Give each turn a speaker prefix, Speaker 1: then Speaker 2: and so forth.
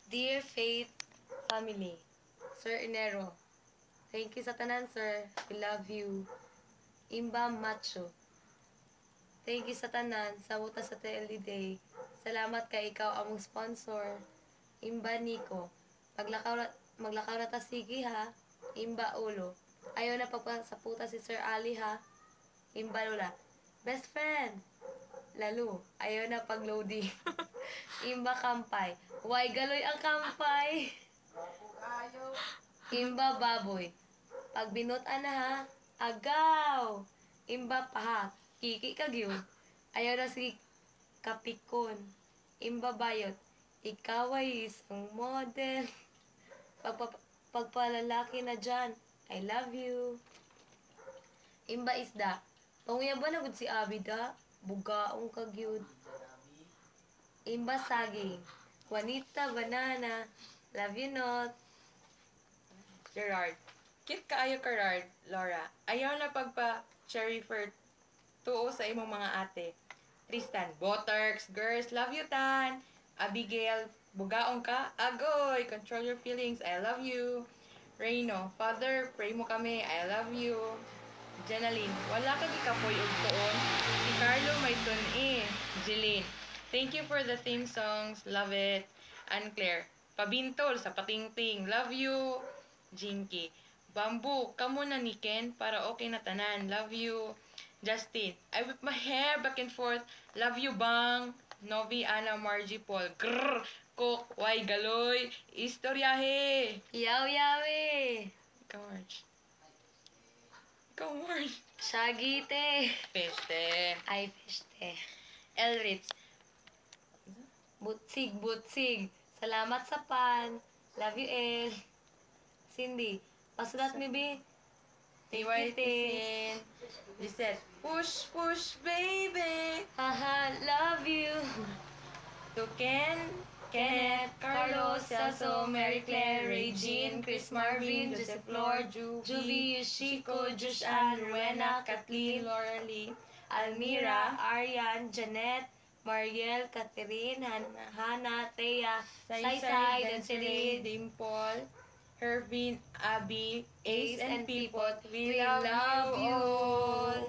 Speaker 1: Dear Faith Family, Sir Enero, thank you sa tanan, sir. We love you. Imba Macho, thank you sa tanan sa buta sa TLD Day. Salamat kay ikaw among sponsor. Imba Nico, maglakaw na ta sige ha. Imba Ulo, ayaw na pagpasaputa si Sir Ali ha. Imba Lula, best friend. Lalo, ayaw na pag-loading. Imba Kampay, why galoy ang kampay? Imba Baboy, pag binutan na ha, agaw. Imba Paha, kiki kagyo. Ayaw na si Kapikon. Imba Bayot, ikaw ay isang model. Pagpalalaki na dyan, I love you. Imba Isda, panguya ba na gud si Abida? Bugaong kagyud. Imba Saging, Juanita Banana, love you not.
Speaker 2: Gerard. Kit kaayo Gerard, Laura. Ayaw na pagpa-cherry fruit. Tuo sa imong mga ate. Tristan. Boterks. Girls, love you, Tan. Abigail. Bugaong ka. Agoy. Control your feelings. I love you. Reyno. Father, pray mo kami. I love you. Jenaline. Wala ka gikapoy og tuon. Si Carlo may tun-i. Jeline. Thank you for the theme songs. Love it. Anne Claire. Pabintol sa patingting. Love you. Jinky. Bamboo, kamo na ni Ken para okay na tanan. Love you. Justin. I whip my hair back and forth. Love you, bang. Novi, Ana, Margie, Paul. Grrr. Cook. Why, galoy. Istoryahe.
Speaker 1: Yaw yawi.
Speaker 2: Ikaw, Marge. Ikaw, Marge.
Speaker 1: Shagite.
Speaker 2: Peste.
Speaker 1: Ay, peste.
Speaker 2: Elritz.
Speaker 1: Butsig. Salamat sa pan. Love you, El. Cindy, pasulat mi bi.
Speaker 2: TY Tisin. Gisette. Push, push, baby.
Speaker 1: Haha, love you.
Speaker 2: To Ken, Kenneth, Carlos, Celso, Mary Claire, Regine, Chris Marvin, Joseph Lord,
Speaker 1: Juvie, Chico, Josh Ann, Rowena, Kathleen,
Speaker 2: Laura Lee,
Speaker 1: Almira, Arian, Janet, Mariel, Catherine, Hannah, Thea, Saysay, Desiree,
Speaker 2: Dimple, Hervin, Abby, Ace, and Pipot.
Speaker 1: We love you all.